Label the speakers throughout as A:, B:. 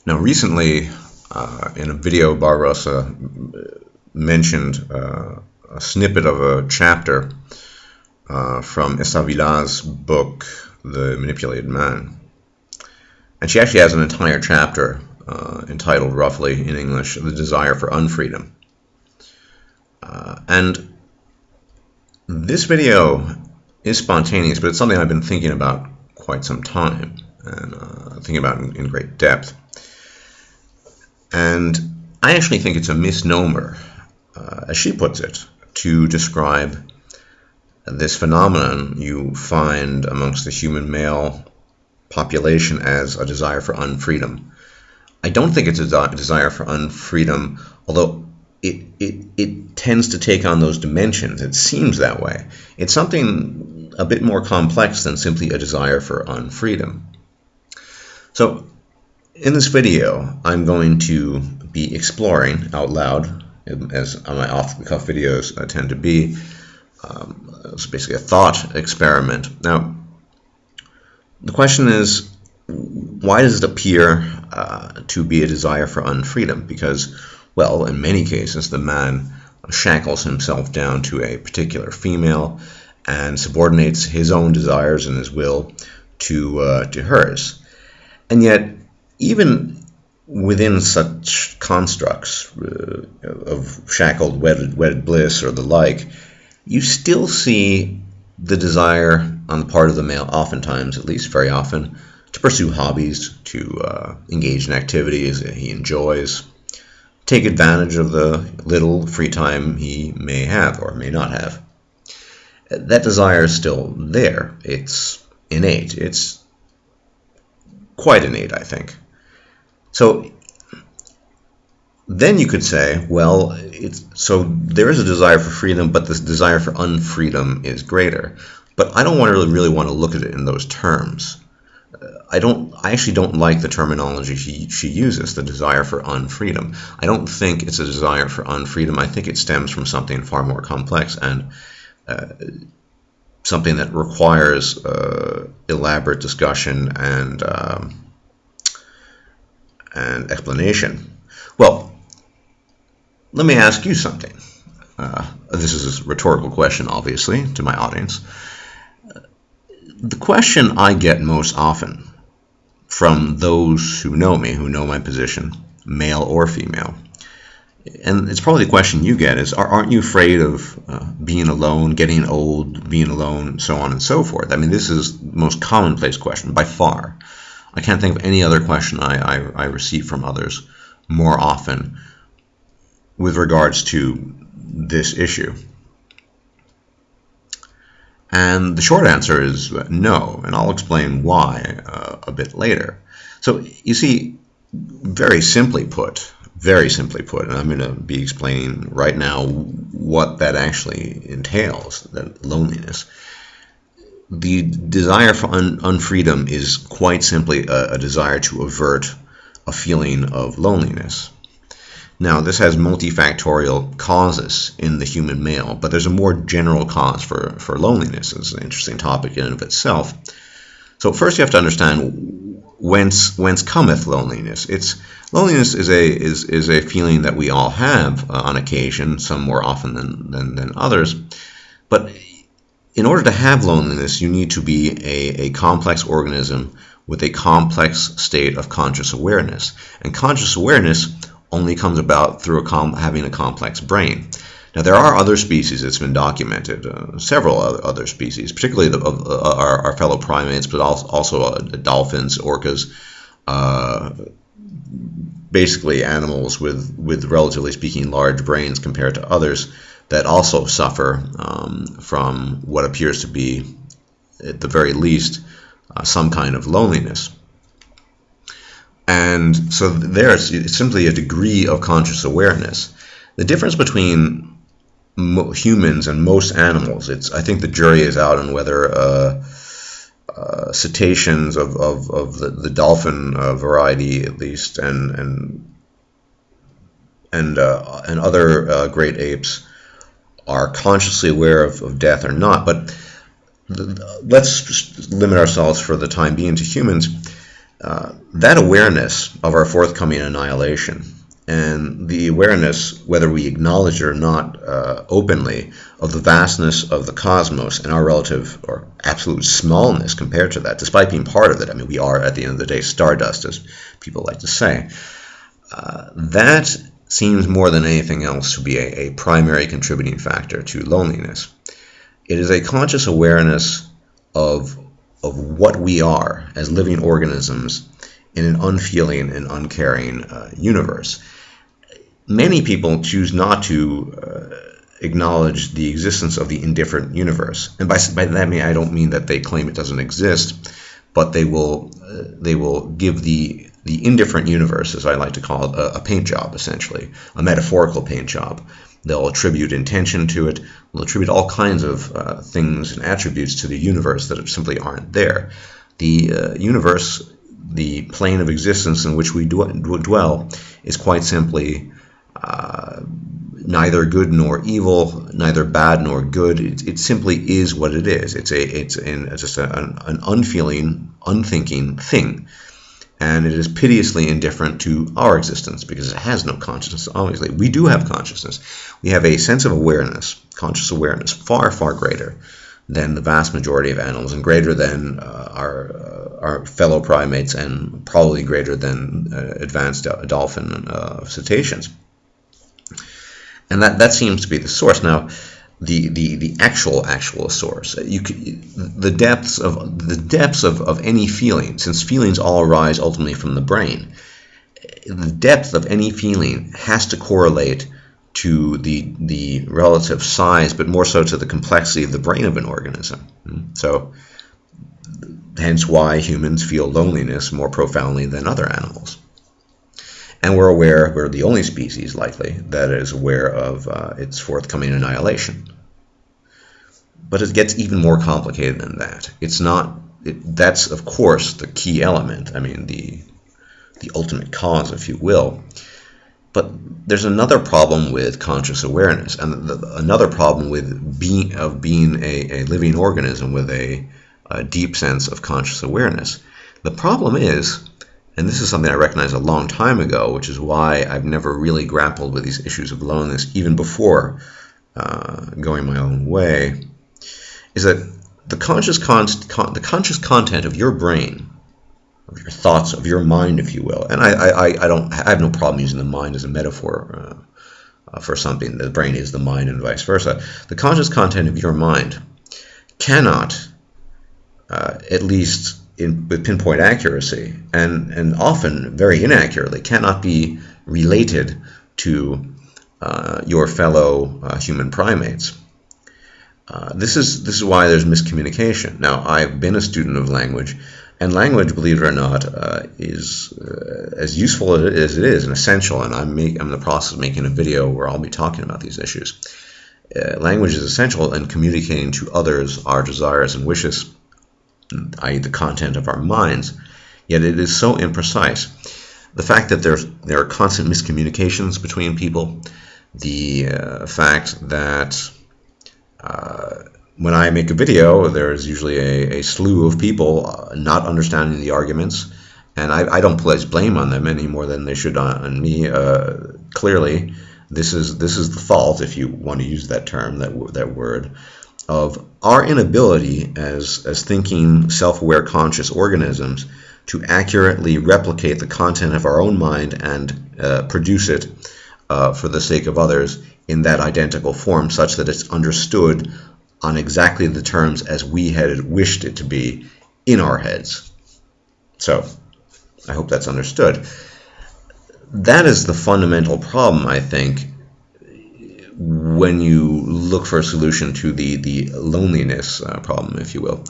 A: Now, recently, in a video, Barbarossa mentioned a snippet of a chapter from Estavila's book, The Manipulated Man. And she actually has an entire chapter entitled, roughly in English, The Desire for Unfreedom. And this video is spontaneous, but it's something I've been thinking about quite some time, and thinking about in great depth. And I actually think it's a misnomer, as she puts it, to describe this phenomenon you find amongst the human male population as a desire for unfreedom. I don't think it's a desire for unfreedom, although it tends to take on those dimensions. It seems that way. It's something a bit more complex than simply a desire for unfreedom. So in this video, I'm going to be exploring out loud, as my off-the-cuff videos tend to be. It's basically a thought experiment. Now, the question is, why does it appear to be a desire for unfreedom? Because, well, in many cases, the man shackles himself down to a particular female and subordinates his own desires and his will to hers. And yet, even within such constructs of shackled, wedded bliss or the like, you still see the desire on the part of the male, oftentimes, at least very often, to pursue hobbies, to engage in activities that he enjoys, take advantage of the little free time he may have or may not have. That desire is still there. It's innate. It's quite innate, I think. So then you could say, well, so there is a desire for freedom, but this desire for unfreedom is greater. But I don't really want to look at it in those terms. I actually don't like the terminology she uses, the desire for unfreedom. I don't think it's a desire for unfreedom. I think it stems from something far more complex and something that requires elaborate discussion and explanation. Well, let me ask you something. This is a rhetorical question, obviously, to my audience. The question I get most often from those who know me, who know my position, male or female, and it's probably the question you get, is aren't you afraid of being alone, getting old, being alone, so on and so forth? I mean, this is the most commonplace question by far. I can't think of any other question I receive from others more often with regards to this issue. And the short answer is no, and I'll explain why a bit later. So you see, very simply put, and I'm going to be explaining right now what that actually entails, that loneliness. The desire for unfreedom is quite simply a desire to avert a feeling of loneliness. Now, this has multifactorial causes in the human male, but there's a more general cause for loneliness. It's an interesting topic in and of itself. So first you have to understand whence cometh loneliness. Loneliness is a feeling that we all have on occasion, some more often than others. But in order to have loneliness, you need to be a complex organism with a complex state of conscious awareness. And conscious awareness only comes about through having a complex brain. Now, there are other species, it's been documented, several other species, particularly our fellow primates, but also dolphins, orcas, basically animals with relatively speaking large brains compared to others that also suffer from what appears to be, at the very least, some kind of loneliness. And so there's simply a degree of conscious awareness. The difference between humans and most animals, I think the jury is out on whether cetaceans of the dolphin variety, at least, and other great apes are consciously aware of death or not. But let's limit ourselves for the time being to humans. That awareness of our forthcoming annihilation, and the awareness, whether we acknowledge it or not openly, of the vastness of the cosmos and our relative or absolute smallness compared to that, despite being part of it. I mean, we are, at the end of the day, stardust, as people like to say. That seems more than anything else to be a primary contributing factor to loneliness. It is a conscious awareness of what we are as living organisms in an unfeeling and uncaring universe. Many people choose not to acknowledge the existence of the indifferent universe, and by that I don't mean that they claim it doesn't exist, but they will give the indifferent universe, as I like to call it, a paint job, essentially, a metaphorical paint job. They'll attribute intention to it. They'll attribute all kinds of things and attributes to the universe that simply aren't there. The universe, the plane of existence in which we dwell, is quite simply neither good nor evil, neither bad nor good. It simply is what it is. It's just an unfeeling, unthinking thing. And it is piteously indifferent to our existence because it has no consciousness. Obviously, we do have consciousness. We have a sense of awareness, conscious awareness, far, far greater than the vast majority of animals, and greater than our fellow primates, and probably greater than advanced dolphin cetaceans. And that seems to be the source. Now, the actual source, the depths of any feeling, since feelings all arise ultimately from the brain, the depth of any feeling has to correlate to the relative size, but more so to the complexity of the brain of an organism. So hence why humans feel loneliness more profoundly than other animals. And we're the only species, likely, that is aware of its forthcoming annihilation. But it gets even more complicated than that. That's, of course, the key element. I mean, the ultimate cause, if you will. But there's another problem with conscious awareness, and another problem with being a living organism with a deep sense of conscious awareness. The problem is, and this is something I recognized a long time ago, which is why I've never really grappled with these issues of loneliness, even before going my own way, is that the conscious content of your brain, of your thoughts, of your mind, if you will, and I have no problem using the mind as a metaphor for something. The brain is the mind, and vice versa. The conscious content of your mind cannot, at least with pinpoint accuracy, and often very inaccurately, cannot be related to your fellow human primates. This is why there's miscommunication. Now, I've been a student of language, and language, believe it or not, is as useful as it is and essential. And I'm in the process of making a video where I'll be talking about these issues. Language is essential in communicating to others our desires and wishes, i.e. the content of our minds, yet it is so imprecise. The fact that there are constant miscommunications between people, the fact that when I make a video, there's usually a slew of people not understanding the arguments, and I don't place blame on them any more than they should on me. Clearly, this is the fault, if you want to use that term, that word, of our inability as thinking, self-aware, conscious organisms to accurately replicate the content of our own mind and produce it for the sake of others in that identical form, such that it's understood on exactly the terms as we had wished it to be in our heads. So, I hope that's understood. That is the fundamental problem, I think, when you look for a solution to the loneliness problem, if you will.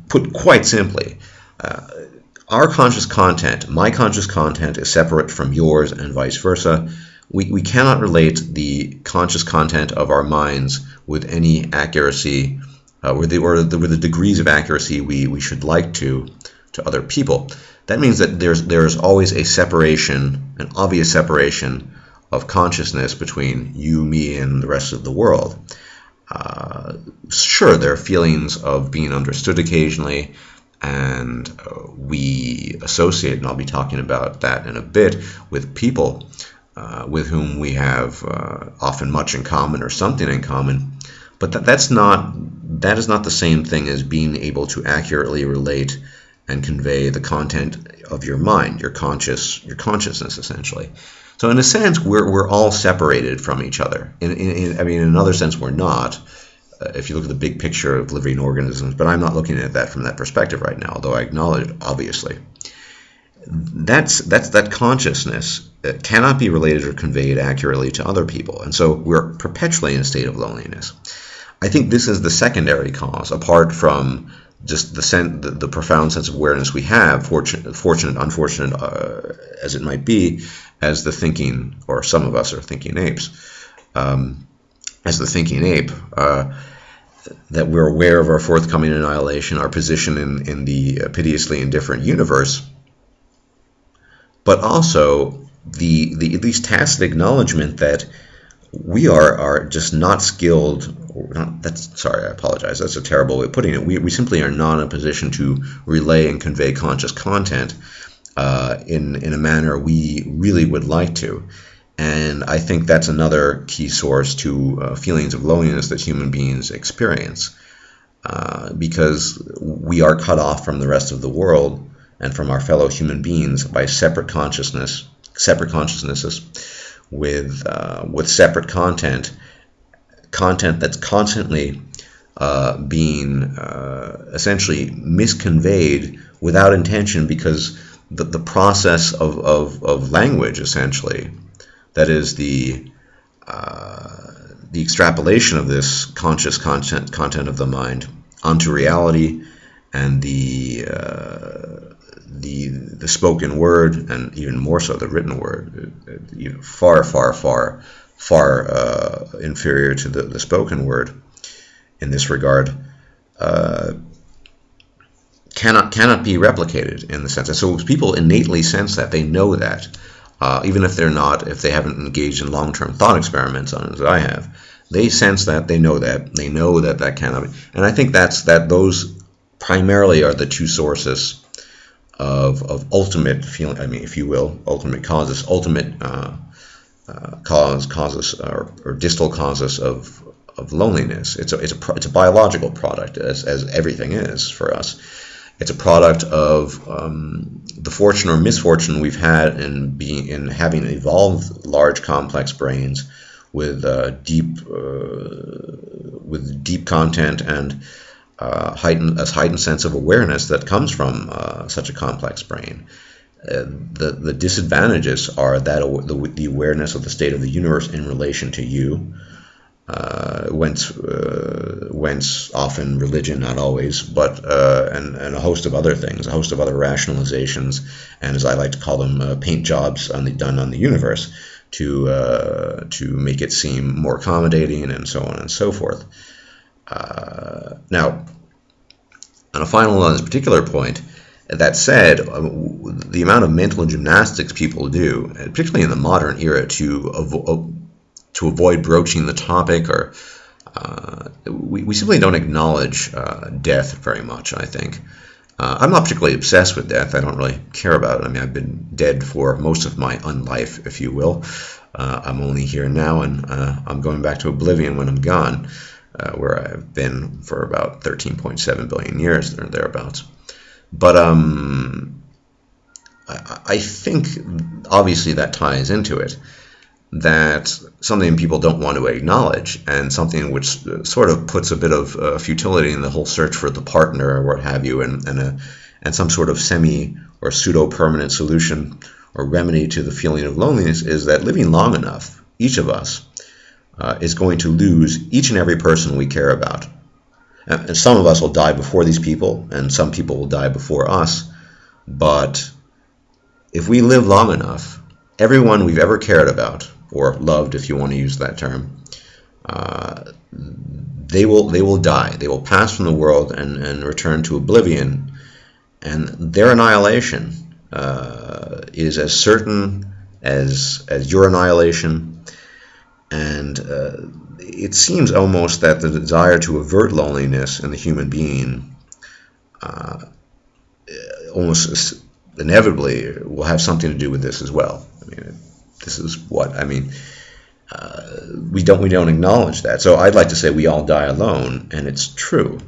A: Put quite simply, our conscious content, my conscious content, is separate from yours and vice versa. We cannot relate the conscious content of our minds with any accuracy, with the degrees of accuracy we should like to other people. That means that there's always a separation, an obvious separation of consciousness between you, me, and the rest of the world. Sure, there are feelings of being understood occasionally, and we associate, and I'll be talking about that in a bit, with people with whom we have often much in common or something in common. But that is not the same thing as being able to accurately relate and convey the content of your mind, your consciousness, essentially. So in a sense, we're all separated from each other. In another sense, we're not. If you look at the big picture of living organisms, but I'm not looking at that from that perspective right now, although I acknowledge it, obviously. That consciousness cannot be related or conveyed accurately to other people, and so we're perpetually in a state of loneliness. I think this is the secondary cause, apart from just the profound sense of awareness we have, fortunate, unfortunate as it might be, as the thinking, or some of us are thinking apes, as the thinking ape, that we're aware of our forthcoming annihilation, our position in the piteously indifferent universe, but also the at least tacit acknowledgement that we are just not skilled. Sorry, I apologize. That's a terrible way of putting it. We simply are not in a position to relay and convey conscious content in a manner we really would like to. And I think that's another key source to feelings of loneliness that human beings experience, because we are cut off from the rest of the world and from our fellow human beings by separate consciousnesses with separate content that's constantly being essentially misconveyed without intention, because the process of language, essentially, that is the extrapolation of this conscious content of the mind onto reality, and the spoken word, and even more so the written word, far inferior to the spoken word in this regard, cannot be replicated in the sense. And so people innately sense that, they know that, even if they haven't engaged in long-term thought experiments on it as I have, they sense that, they know that cannot be. And I think that those primarily are the two sources of ultimate feeling, if you will, ultimate causes, causes or distal causes of loneliness. It's a biological product, as everything is for us. It's a product of the fortune or misfortune we've had in having evolved large, complex brains with deep content and heightened sense of awareness that comes from such a complex brain. The disadvantages are that the awareness of the state of the universe in relation to you, whence often religion, not always, but and a host of other things, a host of other rationalizations, and as I like to call them, paint jobs done on the universe to make it seem more accommodating, and so on and so forth. Now, on a final on this particular point, that said, the amount of mental gymnastics people do, particularly in the modern era, to avoid broaching the topic, or we simply don't acknowledge death very much, I think. I'm not particularly obsessed with death. I don't really care about it. I've been dead for most of my unlife, if you will. I'm only here now, and I'm going back to oblivion when I'm gone, where I've been for about 13.7 billion years, or thereabouts. But I think, obviously, that ties into it, that something people don't want to acknowledge, and something which sort of puts a bit of futility in the whole search for the partner, or what have you, and some sort of semi or pseudo-permanent solution or remedy to the feeling of loneliness, is that living long enough, each of us is going to lose each and every person we care about. And some of us will die before these people, and some people will die before us. But if we live long enough, everyone we've ever cared about, or loved, if you want to use that term, they will die. They will pass from the world and return to oblivion, and their annihilation is as certain as your annihilation. And it seems almost that the desire to avert loneliness in the human being almost inevitably will have something to do with this as well. I mean, this is what I mean. We don't acknowledge that. So I'd like to say we all die alone, and it's true.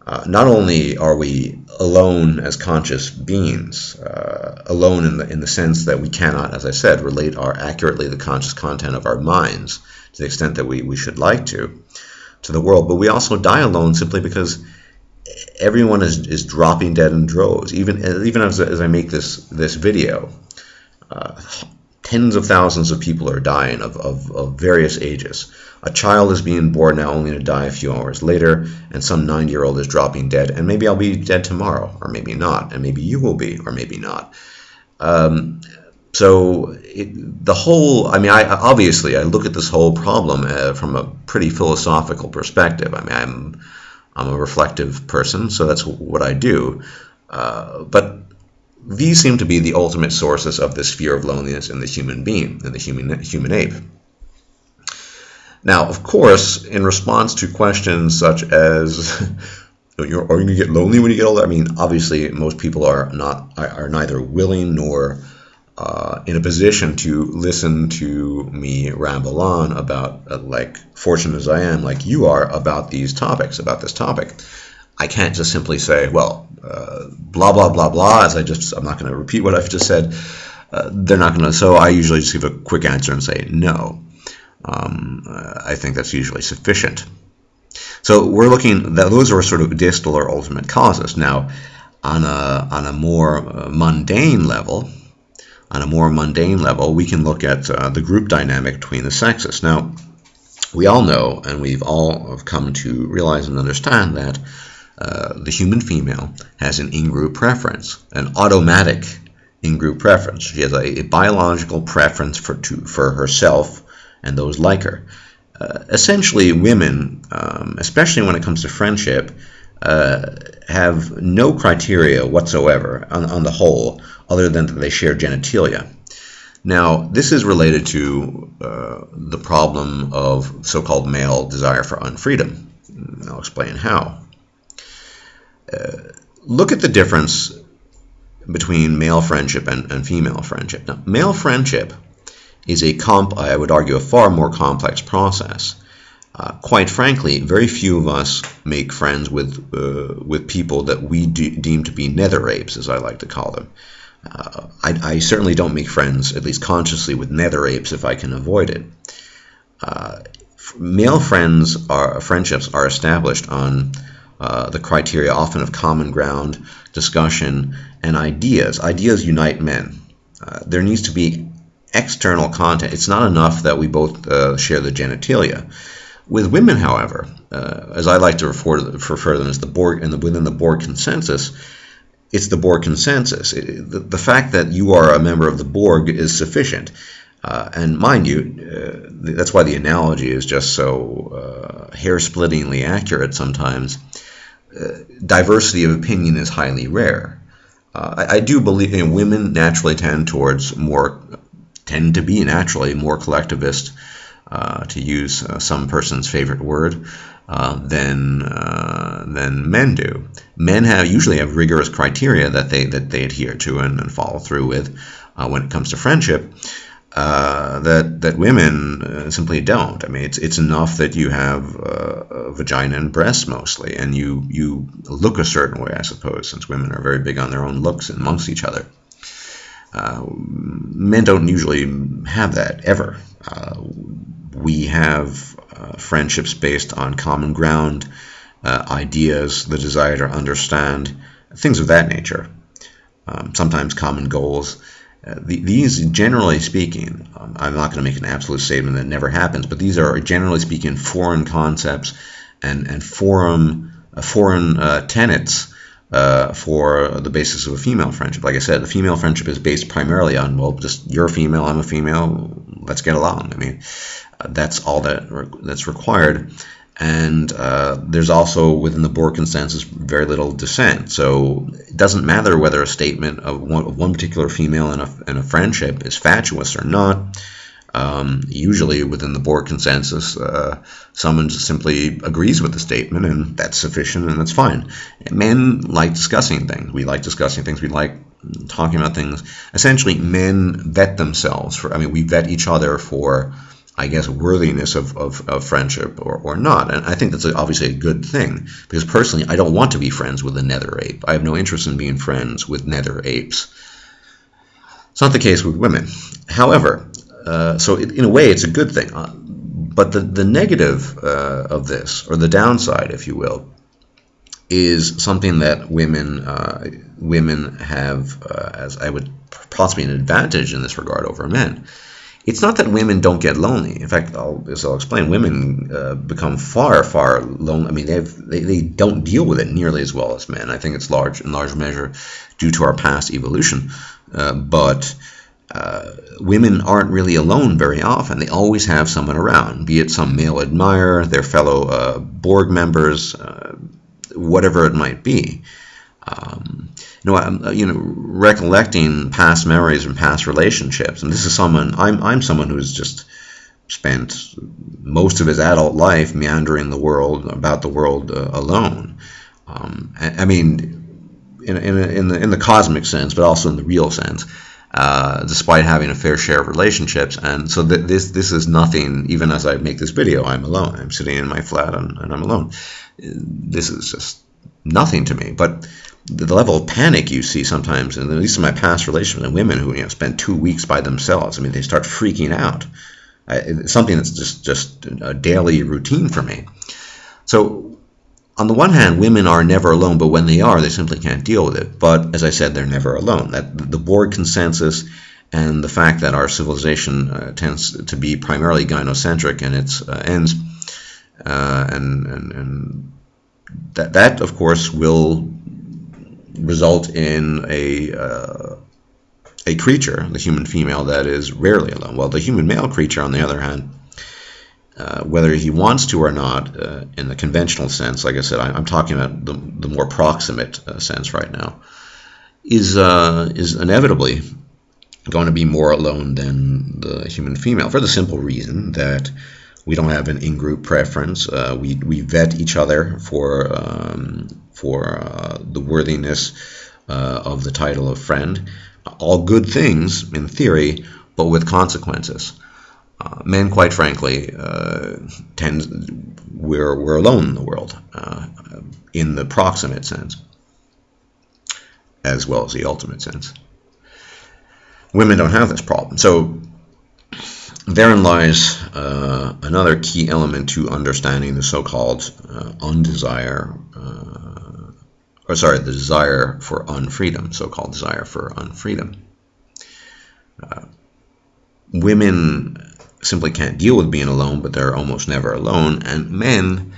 A: Not only are we alone as conscious beings, alone in the sense that we cannot, as I said, relate accurately the conscious content of our minds to the extent that we should like to the world, but we also die alone simply because everyone is dropping dead in droves. Even as I make this video, tens of thousands of people are dying of various ages. A child is being born now only to die a few hours later, and some 90-year-old is dropping dead, and maybe I'll be dead tomorrow, or maybe not, and maybe you will be, or maybe not. The whole, I mean, obviously I look at this whole problem from a pretty philosophical perspective. I mean, I'm a reflective person, so that's what I do. But these seem to be the ultimate sources of this fear of loneliness in the human being, in the human ape. Now, of course, in response to questions such as, are you going to get lonely when you get older? I mean, obviously, most people are neither willing nor in a position to listen to me ramble on about, like, fortunate as I am, like you are, about this topic. I can't just simply say, well, blah, blah, blah, blah, I'm not going to repeat what I've just said. They're not going to, so I usually just give a quick answer and say no. I think that's usually sufficient. So we're looking, those are sort of distal or ultimate causes. Now, on a more mundane level, we can look at the group dynamic between the sexes. Now, we all know, and we've all come to realize and understand that the human female has an in-group preference, an automatic in-group preference. She has a biological preference for herself and those like her. Essentially, women, especially when it comes to friendship, have no criteria whatsoever on the whole, other than that they share genitalia. Now, this is related to the problem of so-called male desire for unfreedom. I'll explain how. Look at the difference between male friendship and female friendship. Now, male friendship is I would argue, a far more complex process. Quite frankly, very few of us make friends with people that we deem to be nether apes, as I like to call them. I certainly don't make friends, at least consciously, with nether apes if I can avoid it. Male friendships are established on the criteria often of common ground, discussion, and ideas. Ideas unite men. There needs to be external content. It's not enough that we both share the genitalia. With women, however, as I like to refer to them as the Borg, and within the Borg consensus, it's the Borg consensus. The fact that you are a member of the Borg is sufficient. And mind you, that's why the analogy is just so hair-splittingly accurate sometimes. Diversity of opinion is highly rare. I do believe women naturally tend to be naturally more collectivist, to use some person's favorite word, than men do. Men usually have rigorous criteria that they adhere to and follow through with when it comes to friendship, that women simply don't. I mean, it's enough that you have a vagina and breasts mostly, and you look a certain way, I suppose, since women are very big on their own looks amongst each other. Men don't usually have that, ever. We have friendships based on common ground, ideas, the desire to understand, things of that nature. Sometimes common goals. These, generally speaking, I'm not going to make an absolute statement that never happens, but these are, generally speaking, foreign concepts and foreign tenets for the basis of a female friendship. Like I said, the female friendship is based primarily on, well, just you're a female, I'm a female, let's get along. I mean, that's all that's required. And there's also, within the Borg consensus, very little dissent. So it doesn't matter whether a statement of one particular female in a friendship is fatuous or not. Usually within the board consensus, someone just simply agrees with the statement, and that's sufficient, and that's fine. Men like discussing things. We like discussing things. We like talking about things. Essentially, men vet themselves for, we vet each other for, I guess, worthiness of friendship or not. And I think that's obviously a good thing, because personally, I don't want to be friends with a nether ape. I have no interest in being friends with nether apes. It's not the case with women. However, so in a way, it's a good thing. But the negative of this, or the downside, if you will, is something that women have, as I would possibly an advantage in this regard over men. It's not that women don't get lonely. In fact, as I'll explain, women become far lonely. They don't deal with it nearly as well as men. I think it's in large measure due to our past evolution. But women aren't really alone very often. They always have someone around, be it some male admirer, their fellow Borg members, whatever it might be. Recollecting past memories and past relationships, and this is I'm someone who has just spent most of his adult life meandering about the world alone. In the cosmic sense, but also in the real sense. Despite having a fair share of relationships, and so this is nothing. Even as I make this video, I'm alone. I'm sitting in my flat and I'm alone. This is just nothing to me. But the level of panic you see sometimes, and at least in my past relationships, and women who spend 2 weeks by themselves, they start freaking out. It's something that's just a daily routine for me. So, on the one hand, women are never alone, but when they are, they simply can't deal with it. But as I said, they're never alone. That the Borg consensus and the fact that our civilization tends to be primarily gynocentric in its ends, and that of course will result in a creature, the human female, that is rarely alone. Well, the human male creature, on the other hand, whether he wants to or not, in the conventional sense, like I said, I'm talking about the more proximate sense right now, is inevitably going to be more alone than the human female, for the simple reason that we don't have an in-group preference. We vet each other for the worthiness of the title of friend. All good things in theory, but with consequences. Men, quite frankly, we're alone in the world, in the proximate sense, as well as the ultimate sense. Women don't have this problem. So therein lies another key element to understanding the so-called the desire for unfreedom, so-called desire for unfreedom. Women simply can't deal with being alone, but they're almost never alone, and men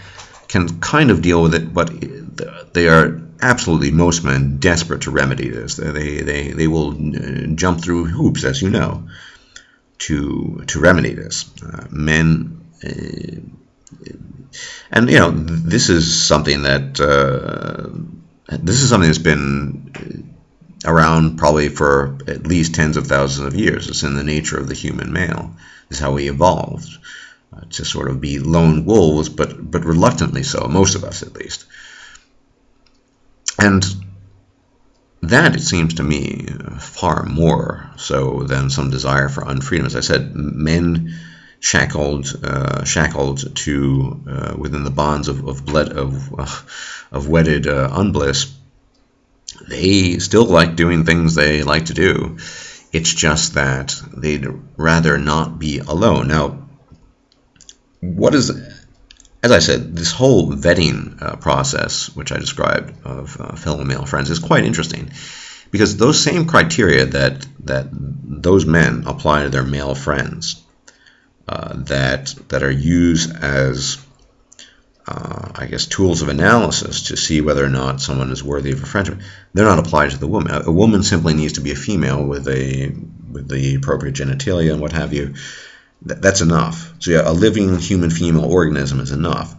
A: can kind of deal with it, but they are absolutely, most men, desperate to remedy this. They will jump through hoops, as you know, to remedy this. Men, and this is something that's been around probably for at least tens of thousands of years. It's in the nature of the human male. This is how we evolved, to sort of be lone wolves, but reluctantly so, most of us at least. And that, it seems to me, far more so than some desire for unfreedom. As I said, men shackled to within the bonds of wedded unbliss, they still like doing things they like to do. It's just that they'd rather not be alone. Now, as I said, this whole vetting process, which I described of fellow male friends, is quite interesting, because those same criteria that those men apply to their male friends, that are used as I guess tools of analysis to see whether or not someone is worthy of a friendship, they're not applied to the woman. A woman simply needs to be a female with the appropriate genitalia and what have you. That's enough. So yeah, a living human female organism is enough.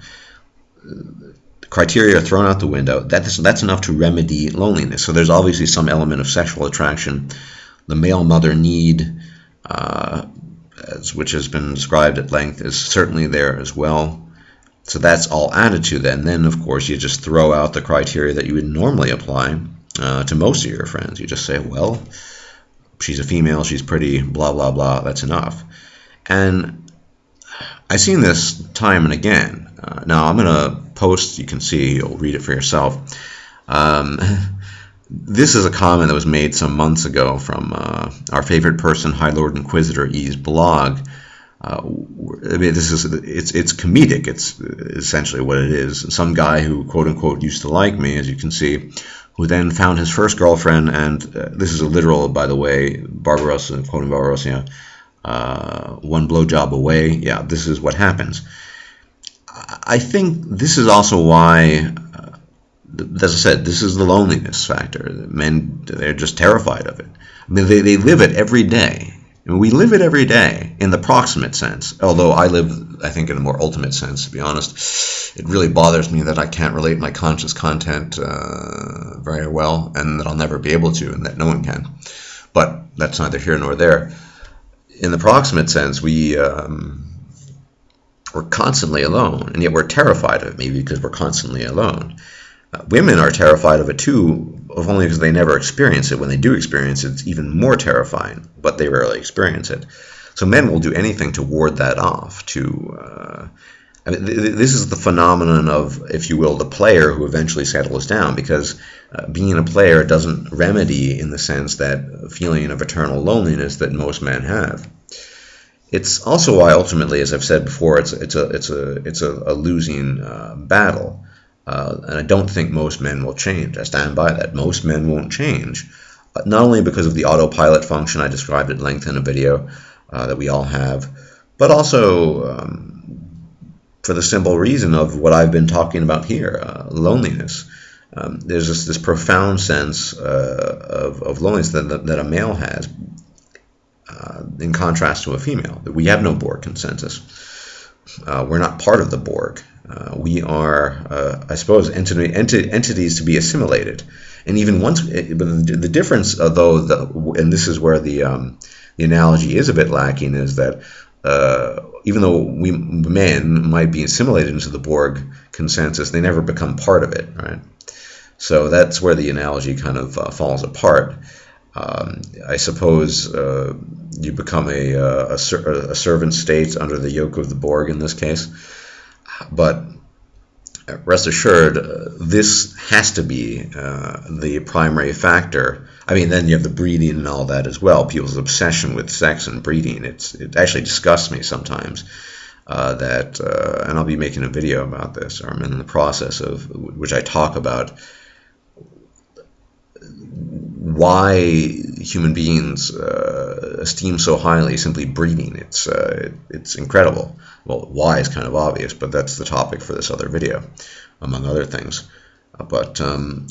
A: The criteria are thrown out the window. That's enough to remedy loneliness. So there's obviously some element of sexual attraction. The male mother need which has been described at length, is certainly there as well. So that's all added to that. And then, of course, you just throw out the criteria that you would normally apply to most of your friends. You just say, well, she's a female, she's pretty, blah, blah, blah, that's enough. And I've seen this time and again. Now, I'm going to post, you can see, you'll read it for yourself. This is a comment that was made some months ago from our favorite person, High Lord Inquisitor E's blog. I mean, it's comedic. It's essentially what it is. Some guy who, quote unquote, used to like me, as you can see, who then found his first girlfriend, and this is a literal, by the way, Barbarossa, quoting Barbarossa, one blowjob away. Yeah, this is what happens. I think this is also why, as I said, this is the loneliness factor. Men, they're just terrified of it. I mean, they live it every day. I mean, we live it every day in the proximate sense, although I live, I think, in a more ultimate sense, to be honest. It really bothers me that I can't relate my conscious content very well, and that I'll never be able to, and that no one can. But that's neither here nor there. In the proximate sense, we're constantly alone, and yet we're terrified of it, maybe because we're constantly alone. Women are terrified of it too, if only because they never experience it. When they do experience it, it's even more terrifying, but they rarely experience it. So men will do anything to ward that off. This is the phenomenon of, if you will, the player who eventually settles down, because being a player doesn't remedy, in the sense, that feeling of eternal loneliness that most men have. It's also why, ultimately, as I've said before, it's a losing battle. And I don't think most men will change. I stand by that. Most men won't change. Not only because of the autopilot function I described at length in a video that we all have, but also for the simple reason of what I've been talking about here, loneliness. There's this profound sense of loneliness that a male has in contrast to a female. We have no Borg consensus. We're not part of the Borg. We are, I suppose, entities to be assimilated. And even once, the difference, though, and this is where the analogy is a bit lacking, is that even though we men might be assimilated into the Borg consensus, they never become part of it, right? So that's where the analogy kind of falls apart. I suppose you become a servant state under the yoke of the Borg in this case. But rest assured, this has to be the primary factor. I mean, then you have the breeding and all that as well. People's obsession with sex and breeding. It actually disgusts me sometimes and I'll be making a video about this, or I'm in the process of, which I talk about why human beings esteem so highly simply breeding. It's incredible. Well, why is kind of obvious, but that's the topic for this other video, among other things.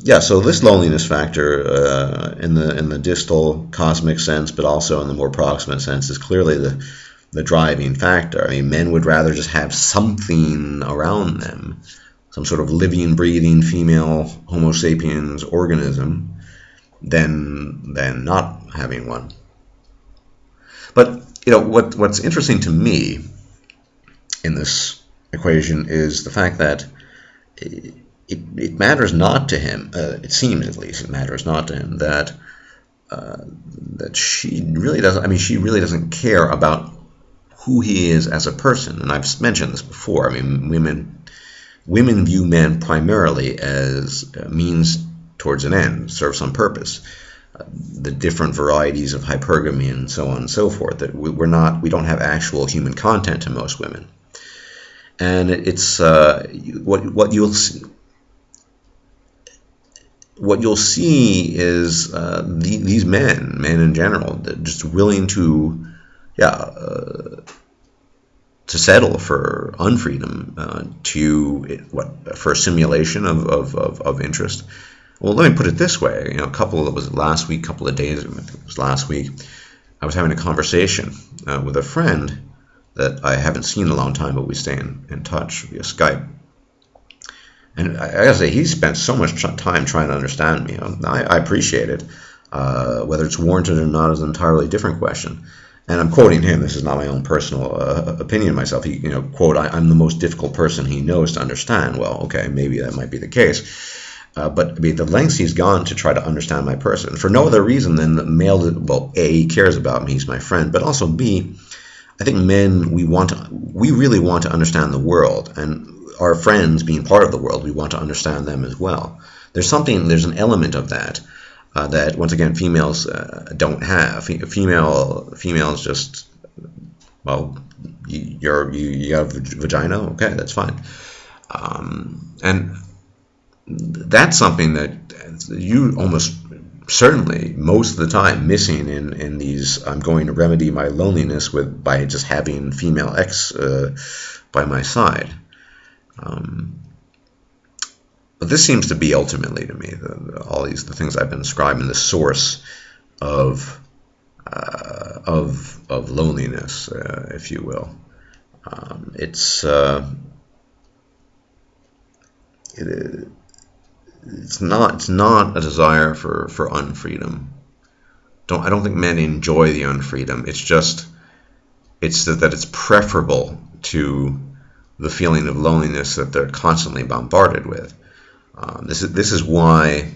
A: Yeah, so this loneliness factor in the distal cosmic sense, but also in the more proximate sense, is clearly the driving factor. I mean, men would rather just have something around them, some sort of living, breathing female Homo sapiens organism, than not having one. But what's interesting to me in this equation is the fact that it matters not to him. It seems, at least, it matters not to him that she really doesn't. I mean, she really doesn't care about who he is as a person. And I've mentioned this before. I mean, women view men primarily as means towards an end, serve some purpose. The different varieties of hypergamy and so on and so forth. That we don't have actual human content to most women. And it's what you'll see is these men in general, just willing to settle for unfreedom, for a simulation of interest. Well, let me put it this way. A couple of days, I think it was last week, I was having a conversation with a friend that I haven't seen in a long time, but we stay in touch via Skype. And I gotta say, he spent so much time trying to understand me. I appreciate it. Whether it's warranted or not is an entirely different question. and I'm quoting him. This is not my own personal opinion myself. He, quote, I'm the most difficult person he knows to understand. Well, okay, maybe that might be the case. But I mean, the lengths he's gone to try to understand my person for no other reason than the male. Well, A, he cares about me, he's my friend, but also B, I think men, we really want to understand the world, and our friends being part of the world, we want to understand them as well. There's an element of that that once again females don't have. Females just, well, you have a vagina, okay, that's fine, and that's something that you almost certainly most of the time missing in these. I'm going to remedy my loneliness by just having female X by my side. But this seems to be ultimately to me the things I've been describing, the source of loneliness, if you will. It's not a desire for unfreedom. I don't think men enjoy the unfreedom. It's that it's preferable to the feeling of loneliness that they're constantly bombarded with. This is why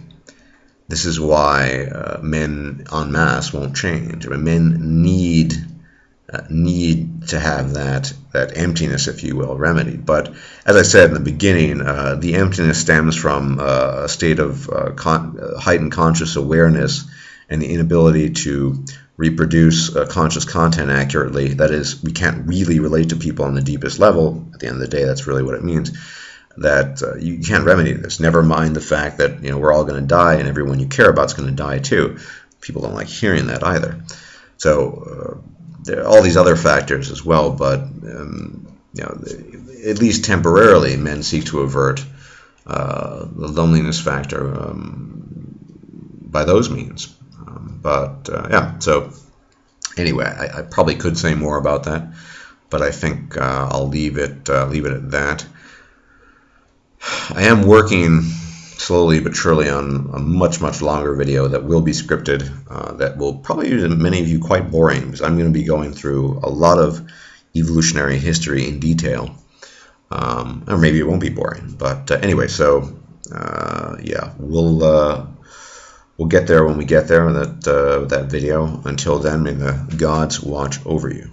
A: men en masse won't change. I mean, men need to have that emptiness, if you will, remedied. But as I said in the beginning, the emptiness stems from a state of heightened conscious awareness and the inability to reproduce conscious content accurately. That is, we can't really relate to people on the deepest level. At the end of the day, that's really what it means. That you can't remedy this. Never mind the fact that we're all going to die, and everyone you care about is going to die too. People don't like hearing that either. So there are all these other factors as well, but at least temporarily, men seek to avert the loneliness factor by those means. So anyway, I probably could say more about that, but I think I'll leave it at that. I am working slowly but surely on a much longer video that will be scripted, that will probably be to many of you quite boring, because I'm going to be going through a lot of evolutionary history in detail, or maybe it won't be boring, but anyway, so yeah, we'll get there when we get there with that video. Until then, may the gods watch over you.